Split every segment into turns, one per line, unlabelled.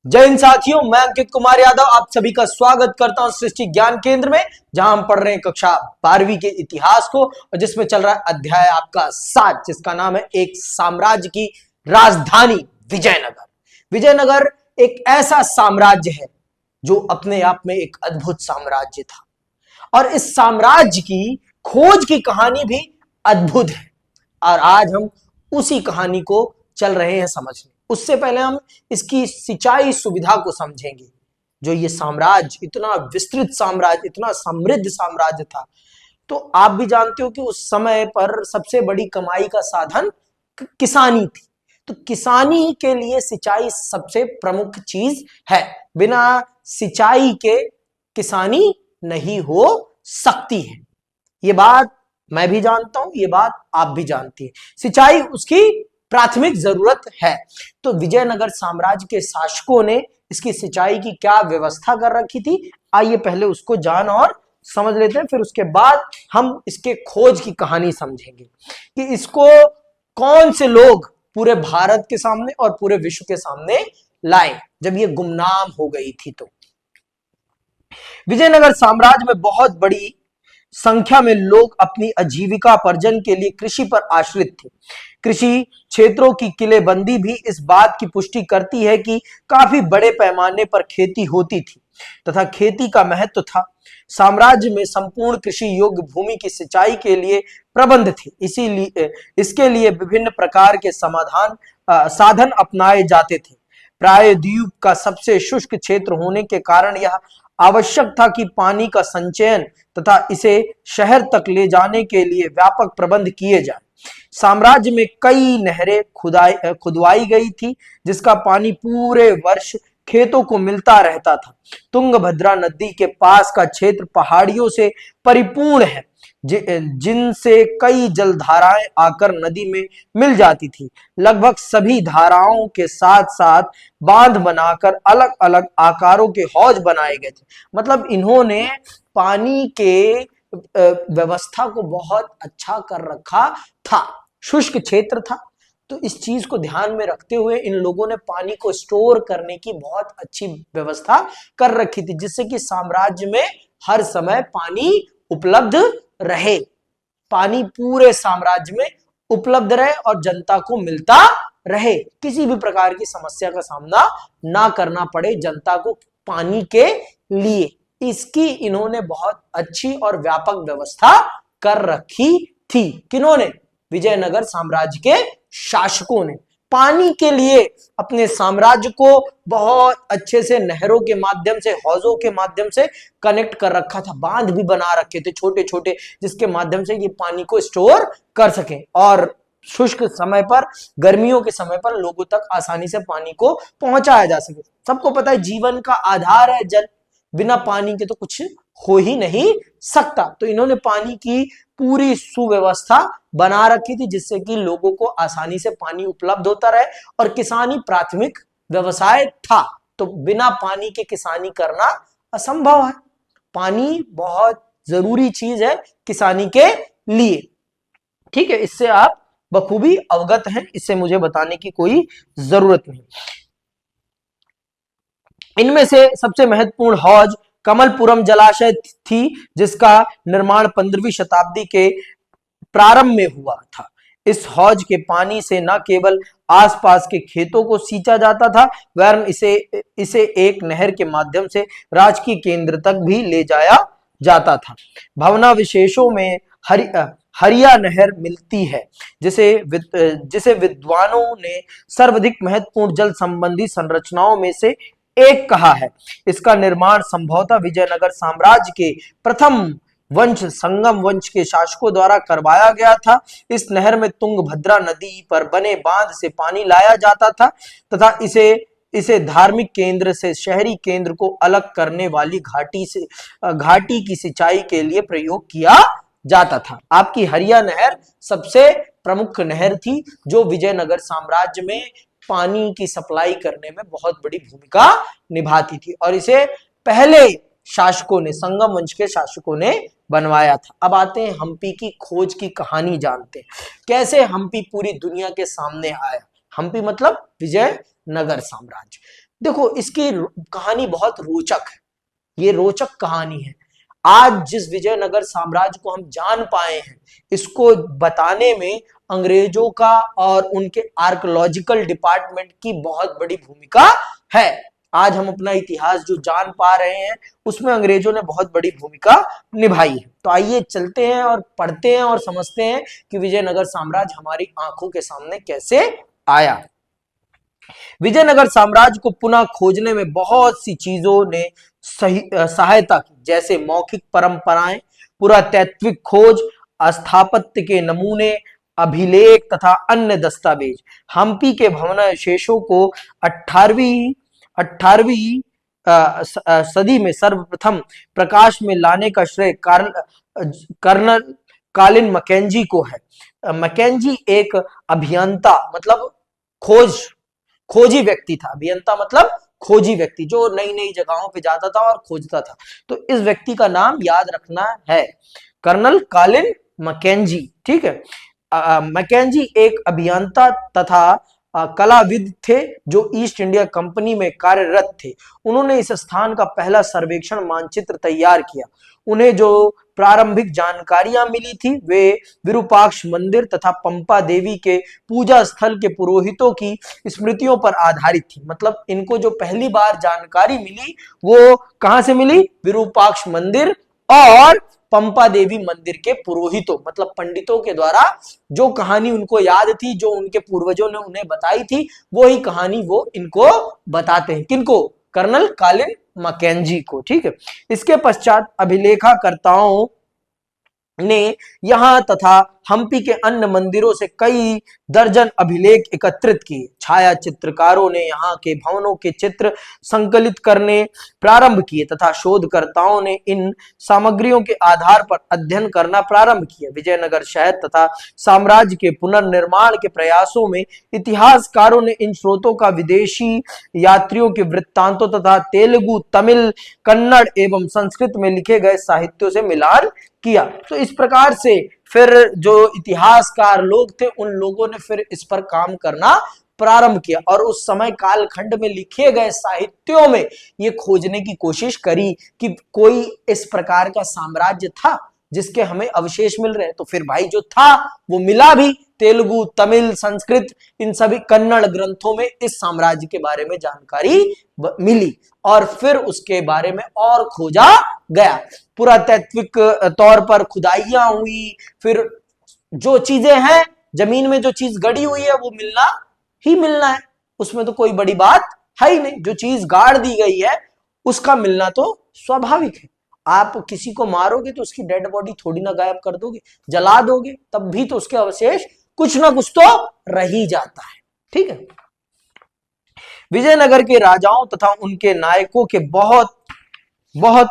जय हिंद साथियों, मैं अंकित कुमार यादव आप सभी का स्वागत करता हूं सृष्टि ज्ञान केंद्र में, जहां हम पढ़ रहे हैं कक्षा 12वीं के इतिहास को और जिसमें चल रहा है अध्याय आपका 7, जिसका नाम है एक साम्राज्य की राजधानी विजयनगर। विजयनगर एक ऐसा साम्राज्य है जो अपने आप में एक अद्भुत साम्राज्य था और इस साम्राज्य की खोज की कहानी भी अद्भुत है और आज हम उसी कहानी को चल रहे हैं समझने। उससे पहले हम इसकी सिंचाई सुविधा को समझेंगे। जो ये साम्राज्य इतना विस्तृत साम्राज्य, इतना समृद्ध साम्राज्य था, तो आप भी जानते हो कि उस समय पर सबसे बड़ी कमाई का साधन किसानी थी। तो किसानी के लिए सिंचाई सबसे प्रमुख चीज है। बिना सिंचाई के किसानी नहीं हो सकती है। ये बात मैं भी जानता हूं, ये बात आप भी जानती हैं। सिंचाई उसकी प्राथमिक जरूरत है। तो विजयनगर साम्राज्य के शासकों ने इसकी सिंचाई की क्या व्यवस्था कर रखी थी, आइए पहले उसको जान और समझ लेते हैं, फिर उसके बाद हम इसके खोज की कहानी समझेंगे कि इसको कौन से लोग पूरे भारत के सामने और पूरे विश्व के सामने लाए जब ये गुमनाम हो गई थी। तो विजयनगर साम्राज्य में बहुत बड़ी संख्या में लोग अपनी आजीविकार्जन के लिए कृषि पर आश्रित थे। कृषि क्षेत्रों की किलेबंदी भी इस बात की पुष्टि करती है कि काफी बड़े पैमाने पर खेती होती थी तथा खेती का महत्व था। साम्राज्य में संपूर्ण कृषि योग्य भूमि की सिंचाई के लिए प्रबंध थे, इसीलिए इसके लिए विभिन्न प्रकार के साधन अपनाए जाते थे। प्रायद्वीप का सबसे शुष्क क्षेत्र होने के कारण यह आवश्यक था कि पानी का संचयन तथा इसे शहर तक ले जाने के लिए व्यापक प्रबंध किए जाए। साम्राज्य में कई नहरें खुदवाई गई थी, जिसका पानी पूरे वर्ष खेतों को मिलता रहता था। तुंगभद्रा नदी के पास का क्षेत्र पहाड़ियों से परिपूर्ण है, जिनसे कई जलधाराएं आकर नदी में मिल जाती थी। लगभग सभी धाराओं के साथ साथ बांध बनाकर अलग अलग आकारों के हौज बनाए गए थे। मतलब इन्होंने पानी के व्यवस्था को बहुत अच्छा कर रखा था। शुष्क क्षेत्र था, तो इस चीज को ध्यान में रखते हुए इन लोगों ने पानी को स्टोर करने की बहुत अच्छी व्यवस्था कर रखी थी, जिससे कि साम्राज्य में हर समय पानी उपलब्ध रहे, पानी पूरे साम्राज्य में उपलब्ध रहे और जनता को मिलता रहे, किसी भी प्रकार की समस्या का सामना ना करना पड़े जनता को पानी के लिए। इसकी इन्होंने बहुत अच्छी और व्यापक व्यवस्था कर रखी थी। किन्होंने? विजयनगर साम्राज्य के शासकों ने पानी के लिए अपने साम्राज्य को बहुत अच्छे से नहरों के माध्यम से, हौजों के माध्यम से कनेक्ट कर रखा था। बांध भी बना रखे थे छोटे छोटे, जिसके माध्यम से ये पानी को स्टोर कर सके और शुष्क समय पर, गर्मियों के समय पर लोगों तक आसानी से पानी को पहुंचाया जा सके। सबको पता है जीवन का आधार है जल, बिना पानी के तो कुछ हो ही नहीं सकता। तो इन्होंने पानी की पूरी सुव्यवस्था बना रखी थी, जिससे कि लोगों को आसानी से पानी उपलब्ध होता रहे और किसानी प्राथमिक व्यवसाय था। तो बिना पानी के किसानी करना असंभव है। पानी बहुत जरूरी चीज है किसानी के लिए। ठीक है, इससे आप बखूबी अवगत हैं, इससे मुझे बताने की कोई जरूरत नहीं। इनमें से सबसे महत्वपूर्ण हौज कमलपुरम जलाशय थी, जिसका निर्माण 15वीं शताब्दी के प्रारंभ में हुआ था। इस हौज के पानी से न केवल आसपास के खेतों को सींचा जाता था, वरन इसे एक नहर के माध्यम से राजकीय केंद्र तक भी ले जाया जाता था। भवना विशेषों में हरिया नहर मिलती है, जिसे विद्वानों ने सर्वाधिक महत्वपूर्ण जल संबंधी संरचनाओं में से एक कहा है। इसका निर्माण संभवतः विजयनगर साम्राज्य के प्रथम वंश संगम वंश के शासकों द्वारा करवाया गया था। इस नहर में तुंगभद्रा नदी पर बने बांध से पानी लाया जाता था तथा इसे धार्मिक केंद्र से शहरी केंद्र को अलग करने वाली घाटी की सिंचाई के लिए प्रयोग किया जाता था। आपकी हरिया नहर सबसे प्रमुख नहर थी, जो विजयनगर साम्राज्य में पानी की सप्लाई करने में बहुत बड़ी भूमिका निभाती थी और इसे पहले शासकों ने, संगम वंश के शासकों ने बनवाया था। अब आते हैं हम्पी की खोज की कहानी जानते हैं। कैसे हम्पी पूरी दुनिया के सामने आया। हम्पी मतलब विजयनगर साम्राज्य। देखो इसकी कहानी बहुत रोचक है, ये रोचक कहानी है। आज जिस विजयनगर साम्राज्य को हम जान पाए हैं, इसको बताने में अंग्रेजों का और उनके आर्कियोलॉजिकल डिपार्टमेंट की बहुत बड़ी भूमिका है। आज हम अपना इतिहास जो जान पा रहे हैं, उसमें अंग्रेजों ने बहुत बड़ी भूमिका निभाई है। तो आइए चलते हैं और पढ़ते हैं और समझते हैं कि विजयनगर साम्राज्य हमारी आंखों के सामने कैसे आया। विजयनगर साम्राज्य को पुनः खोजने में बहुत सी चीजों ने सहायता की, जैसे मौखिक परंपराएं, पुरातत्विक खोज, स्थापत्य के नमूने, अभिलेख तथा अन्य दस्तावेज। हम्पी के भग्नावशेषों को 18वीं सदी में सर्वप्रथम प्रकाश में लाने का श्रेय कर्नल कालिन मैकेंजी को है। मैकेंजी एक अभियंता मतलब खोजी व्यक्ति था। अभियंता मतलब खोजी व्यक्ति, जो नई नई जगहों पे जाता था और खोजता था। तो इस व्यक्ति का नाम याद रखना है, कर्नल कालिन मैकेंजी। ठीक है। मैकेंजी एक अभियंता तथा कलाविद थे जो ईस्ट इंडिया कंपनी में कार्यरत थे। उन्होंने इस स्थान का पहला सर्वेक्षण मानचित्र तैयार किया। उन्हें जो प्रारंभिक जानकारियां मिली थी वे विरूपाक्ष मंदिर तथा पंपा देवी के पूजा स्थल के पुरोहितों की स्मृतियों पर आधारित थी। मतलब इनको जो पहली बार जानकारी मिली वो कहां से मिली? विरूपाक्ष मंदिर और पंपा देवी मंदिर के पुरोहितों मतलब पंडितों के द्वारा जो कहानी उनको याद थी, जो उनके पूर्वजों ने उन्हें बताई थी, वो ही कहानी वो इनको बताते हैं। किनको? कर्नल कालिन मैकेंजी को। ठीक है। इसके पश्चात अभिलेखाकर्ताओं ने यहां तथा हम्पी के अन्य मंदिरों से कई दर्जन अभिलेख एकत्रित किए। छाया चित्रकारों ने यहाँ के भवनों के चित्र संकलित करने प्रारंभ किए तथा शोधकर्ताओं ने इन सामग्रियों के आधार पर अध्ययन करना प्रारंभ किया। विजयनगर शहर तथा साम्राज्य के पुनर्निर्माण के प्रयासों में इतिहासकारों ने इन स्रोतों का विदेशी यात्रियों के वृत्तांतों तथा तेलुगु, तमिल, कन्नड़ एवं संस्कृत में लिखे गए साहित्यों से मिलान किया। तो इस प्रकार से फिर जो इतिहासकार लोग थे उन लोगों ने फिर इस पर काम करना प्रारंभ किया और उस समय कालखंड में लिखे गए साहित्यों में ये खोजने की कोशिश करी कि कोई इस प्रकार का साम्राज्य था जिसके हमें अवशेष मिल रहे हैं। तो फिर भाई जो था वो मिला भी। तेलुगु, तमिल, संस्कृत, इन सभी कन्नड़ ग्रंथों में इस साम्राज्य के बारे में जानकारी मिली और फिर उसके बारे में और खोजा गया। पुरातत्विक तौर पर खुदाइयां हुई, फिर जो चीजें हैं जमीन में, जो चीज गड़ी हुई है वो मिलना ही मिलना है, उसमें तो कोई बड़ी बात है ही नहीं। जो चीज गाड़ दी गई है उसका मिलना तो स्वाभाविक है। आप किसी को मारोगे तो उसकी डेड बॉडी थोड़ी ना गायब कर दोगे, जला दोगे, तब भी तो उसके अवशेष कुछ ना कुछ तो रह ही जाता है। ठीक है। विजयनगर के राजाओं तथा उनके नायकों के बहुत बहुत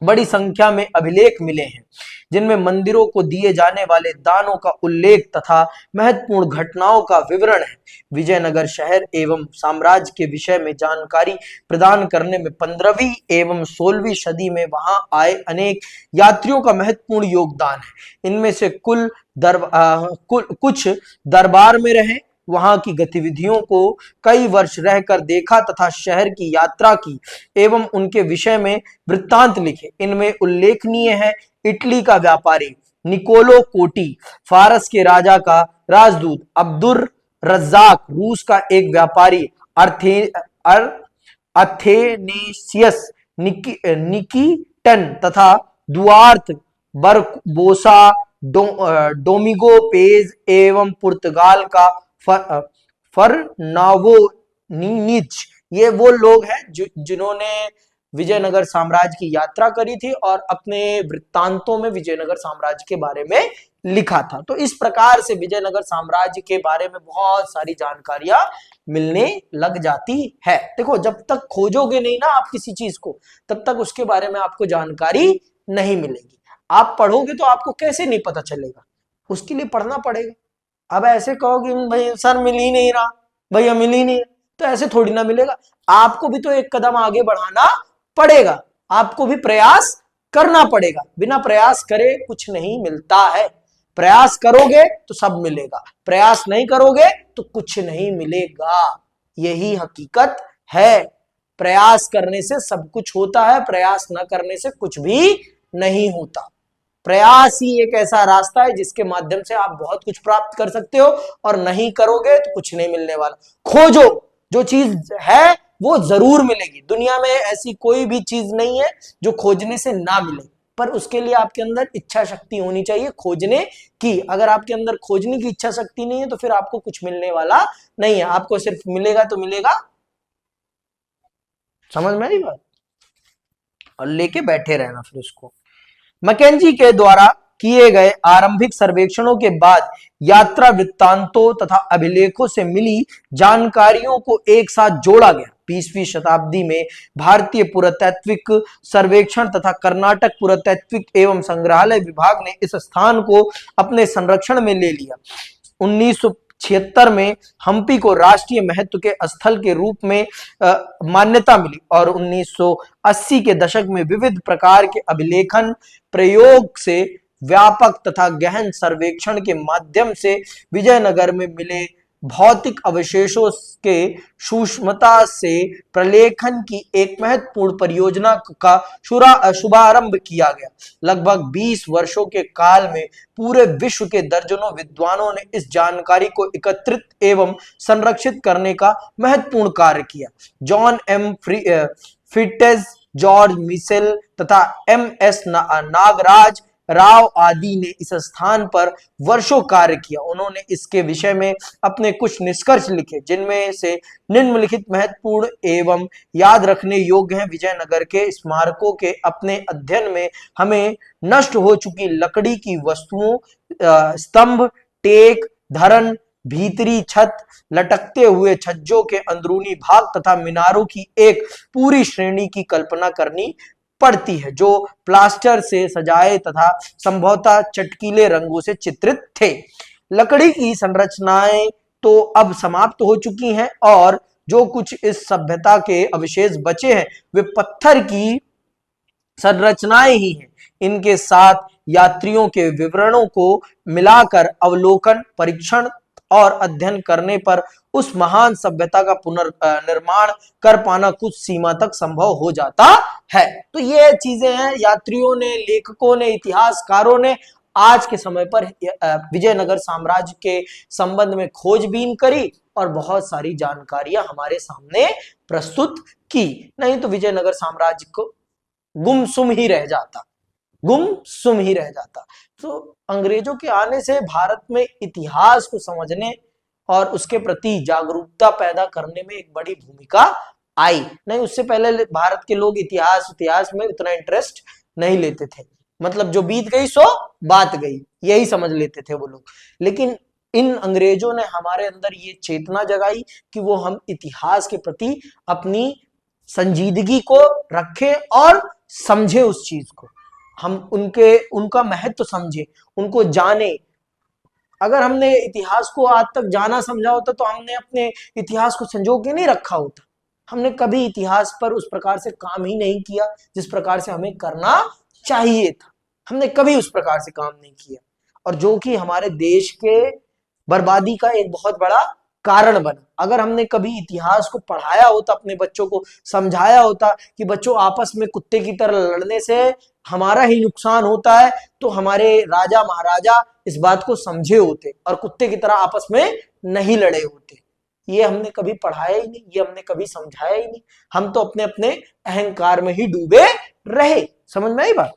बड़ी संख्या में अभिलेख मिले हैं जिनमें मंदिरों को दिए जाने वाले दानों का उल्लेख तथा महत्वपूर्ण घटनाओं का विवरण है। विजयनगर शहर एवं साम्राज्य के विषय में जानकारी प्रदान करने में 15वीं एवं 16वीं सदी में वहां आए अनेक यात्रियों का महत्वपूर्ण योगदान है। इनमें से कुछ दरबार में रहे, वहां की गतिविधियों को कई वर्ष रहकर देखा तथा शहर की यात्रा की एवं उनके विषय में वृत्तांत लिखे। इनमें उल्लेखनीय है इटली का व्यापारी निकोलो कोटी, फारस के राजा का राजदूत अब्दुल रज्जाक, रूस का एक व्यापारी अथेनेसियस निकीटन तथा दुआर्थ बरबोसा, डोमिगो पेज एवं पुर्तगाल का फर्नावो नीनिज। ये वो लोग हैं जिन्होंने विजयनगर साम्राज्य की यात्रा करी थी और अपने वृत्तांतों में विजयनगर साम्राज्य के बारे में लिखा था। तो इस प्रकार से विजयनगर साम्राज्य के बारे में बहुत सारी जानकारियां मिलने लग जाती है। देखो, जब तक खोजोगे नहीं ना आप किसी चीज को, तब तक उसके बारे में आपको जानकारी नहीं मिलेगी। आप पढ़ोगे तो आपको कैसे नहीं पता चलेगा, उसके लिए पढ़ना पड़ेगा। अब ऐसे कहोगे भाई सर मिल ही नहीं रहा, भैया मिल ही नहीं, तो ऐसे थोड़ी ना मिलेगा। आपको भी तो एक कदम आगे बढ़ाना पड़ेगा, आपको भी प्रयास करना पड़ेगा। बिना प्रयास करे कुछ नहीं मिलता है। प्रयास करोगे तो सब मिलेगा, प्रयास नहीं करोगे तो कुछ नहीं मिलेगा। यही हकीकत है। प्रयास करने से सब कुछ होता है, प्रयास न करने से कुछ भी नहीं होता। प्रयास ही एक ऐसा रास्ता है जिसके माध्यम से आप बहुत कुछ प्राप्त कर सकते हो, और नहीं करोगे तो कुछ नहीं मिलने वाला। खोजो, जो चीज है वो जरूर मिलेगी। दुनिया में ऐसी कोई भी चीज नहीं है जो खोजने से ना मिले, पर उसके लिए आपके अंदर इच्छा शक्ति होनी चाहिए खोजने की। अगर आपके अंदर खोजने की इच्छा शक्ति नहीं है तो फिर आपको कुछ मिलने वाला नहीं है। आपको सिर्फ मिलेगा तो मिलेगा, समझ में आई बात, और लेके बैठे रहना फिर उसको। मैकेंजी के द्वारा किए गए आरंभिक सर्वेक्षणों के बाद यात्रा वृत्तांतों तथा अभिलेखों से मिली जानकारियों को एक साथ जोड़ा गया। 20वीं शताब्दी में भारतीय पुरातत्विक सर्वेक्षण तथा कर्नाटक पुरातत्विक एवं संग्रहालय विभाग ने इस स्थान को अपने संरक्षण में ले लिया। 1976 में हम्पी को राष्ट्रीय महत्व के स्थल के रूप में मान्यता मिली, और 1980 के दशक में विविध प्रकार के अभिलेखन प्रयोग से व्यापक तथा गहन सर्वेक्षण के माध्यम से विजयनगर में मिले भौतिक अवशेषों के सूक्ष्मता से प्रलेखन की एक महत्वपूर्ण परियोजना का शुभारंभ किया गया। लगभग 20 वर्षों के काल में पूरे विश्व के दर्जनों विद्वानों ने इस जानकारी को एकत्रित एवं संरक्षित करने का महत्वपूर्ण कार्य किया। जॉन एम फिटेज, जॉर्ज मिशेल तथा MS नागराज राव आदि ने इस स्थान पर वर्षों कार्य किया। उन्होंने इसके विषय में अपने कुछ निष्कर्ष लिखे, जिनमें से निम्नलिखित महत्वपूर्ण एवं याद रखने योग्य हैं। विजयनगर के स्मारकों के अपने अध्ययन में हमें नष्ट हो चुकी लकड़ी की वस्तुओं, स्तंभ, टेक, धरन, भीतरी छत, लटकते हुए छज्जों के अंदरूनी भाग तथा मीनारों की एक पूरी श्रेणी की कल्पना करनी पड़ती है, जो प्लास्टर से सजाए तथा संभवतः चटकीले रंगों से चित्रित थे। लकड़ी की संरचनाएं तो अब समाप्त हो चुकी हैं, और जो कुछ इस सभ्यता के अवशेष बचे हैं वे पत्थर की संरचनाएं ही हैं। इनके साथ यात्रियों के विवरणों को मिलाकर अवलोकन, परीक्षण और अध्ययन करने पर उस महान सभ्यता का पुनर्निर्माण कर पाना कुछ सीमा तक संभव हो जाता है। तो ये चीजें हैं, यात्रियों ने, लेखकों ने, इतिहासकारों ने आज के समय पर विजयनगर साम्राज्य के संबंध में खोजबीन करी और बहुत सारी जानकारियां हमारे सामने प्रस्तुत की। नहीं तो विजयनगर साम्राज्य को गुमसुम ही रह जाता, गुमसुम ही रह जाता। तो अंग्रेजों के आने से भारत में इतिहास को समझने और उसके प्रति जागरूकता पैदा करने में एक बड़ी भूमिका आई। नहीं, उससे पहले भारत के लोग इतिहास में उतना इंटरेस्ट नहीं लेते थे। मतलब जो बीत गई सो बात गई, यही समझ लेते थे वो लोग। लेकिन इन अंग्रेजों ने हमारे अंदर ये चेतना जगाई कि वो हम इतिहास के प्रति अपनी संजीदगी को रखें और समझे, उस चीज को हम उनका महत्व समझे, उनको जाने। अगर हमने इतिहास को आज तक जाना समझा होता तो हमने अपने इतिहास को संजो के नहीं रखा होता। हमने कभी इतिहास पर उस प्रकार से काम ही नहीं किया जिस प्रकार से हमें करना चाहिए था। हमने कभी उस प्रकार से काम नहीं किया, और जो कि हमारे देश के बर्बादी का एक बहुत बड़ा कारण बना। अगर हमने कभी इतिहास को पढ़ाया होता, अपने बच्चों को समझाया होता कि बच्चों आपस में कुत्ते की तरह लड़ने से हमारा ही नुकसान होता है, तो हमारे राजा महाराजा इस बात को समझे होते और कुत्ते की तरह आपस में नहीं लड़े होते। ये हमने कभी पढ़ाया ही नहीं, ये हमने कभी समझाया ही नहीं। हम तो अपने अपने अहंकार में ही डूबे रहे। समझ में आई बात?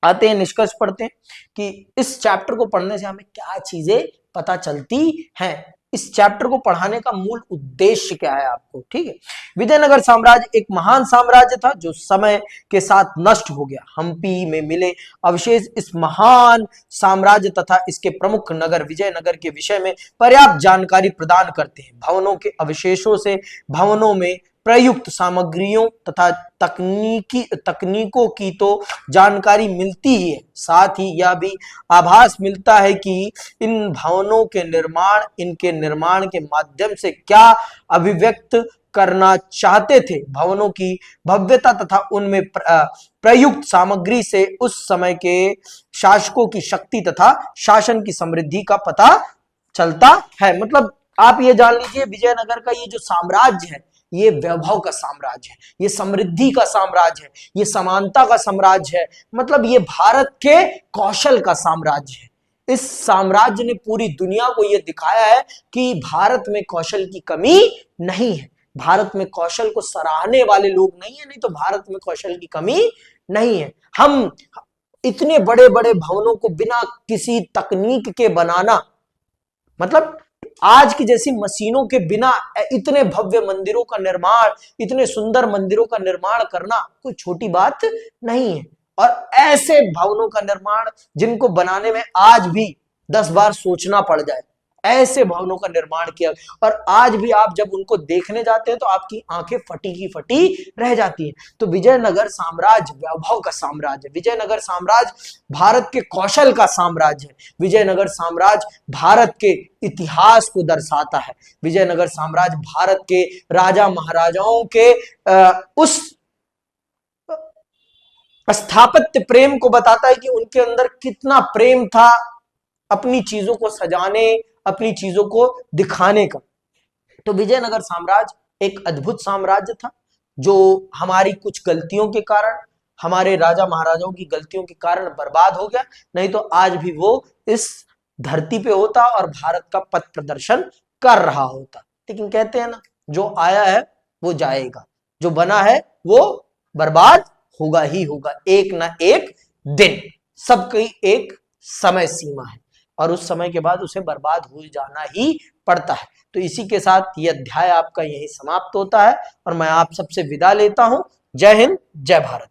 आते हैं, निष्कर्ष पढ़ते हैं कि इस चैप्टर को पढ़ने से हमें क्या चीजें पता चलती हैं। इस चैप्टर को पढ़ाने का मूल उद्देश्य क्या है आपको, ठीक है। विजयनगर साम्राज्य एक महान साम्राज्य था जो समय के साथ नष्ट हो गया। हम्पी में मिले अवशेष इस महान साम्राज्य तथा इसके प्रमुख नगर विजयनगर के विषय में पर्याप्त जानकारी प्रदान करते हैं। भवनों के अवशेषों से भवनों में प्रयुक्त सामग्रियों तथा तकनीकों की तो जानकारी मिलती ही है, साथ ही यह भी आभास मिलता है कि इन भवनों के निर्माण, इनके निर्माण के माध्यम से क्या अभिव्यक्त करना चाहते थे। भवनों की भव्यता तथा उनमें प्रयुक्त सामग्री से उस समय के शासकों की शक्ति तथा शासन की समृद्धि का पता चलता है। मतलब आप ये जान लीजिए विजयनगर का ये जो साम्राज्य है, ये वैभव का साम्राज्य है, ये समृद्धि का साम्राज्य है, ये समानता का साम्राज्य है, मतलब ये भारत के कौशल का साम्राज्य है। इस साम्राज्य ने पूरी दुनिया को यह दिखाया है कि भारत में कौशल की कमी नहीं है, भारत में कौशल को सराहने वाले लोग नहीं है, नहीं तो भारत में कौशल की कमी नहीं है। हम इतने बड़े बड़े भवनों को बिना किसी तकनीक के बनाना, मतलब आज की जैसी मशीनों के बिना इतने भव्य मंदिरों का निर्माण, इतने सुंदर मंदिरों का निर्माण करना कोई छोटी बात नहीं है। और ऐसे भवनों का निर्माण जिनको बनाने में आज भी 10 बार सोचना पड़ जाए, ऐसे भवनों का निर्माण किया, और आज भी आप जब उनको देखने जाते हैं तो आपकी आंखें फटी की फटी रह जाती हैं। तो विजयनगर साम्राज्य वैभव का साम्राज्य है, विजयनगर साम्राज्य भारत के कौशल का साम्राज्य है, विजयनगर साम्राज्य भारत के इतिहास को दर्शाता है, विजयनगर साम्राज्य भारत के राजा महाराजाओं के उस स्थापत्य प्रेम को बताता है कि उनके अंदर कितना प्रेम था अपनी चीजों को सजाने, अपनी चीजों को दिखाने का। तो विजयनगर साम्राज्य एक अद्भुत साम्राज्य था जो हमारी कुछ गलतियों के कारण, हमारे राजा महाराजाओं की गलतियों के कारण बर्बाद हो गया, नहीं तो आज भी वो इस धरती पे होता और भारत का पथ प्रदर्शन कर रहा होता। लेकिन कहते हैं ना, जो आया है वो जाएगा, जो बना है वो बर्बाद होगा ही होगा, एक ना एक दिन, सबकी एक समय सीमा है और उस समय के बाद उसे बर्बाद हो जाना ही पड़ता है। तो इसी के साथ यह अध्याय आपका यही समाप्त होता है और मैं आप सबसे विदा लेता हूं। जय हिंद, जय भारत।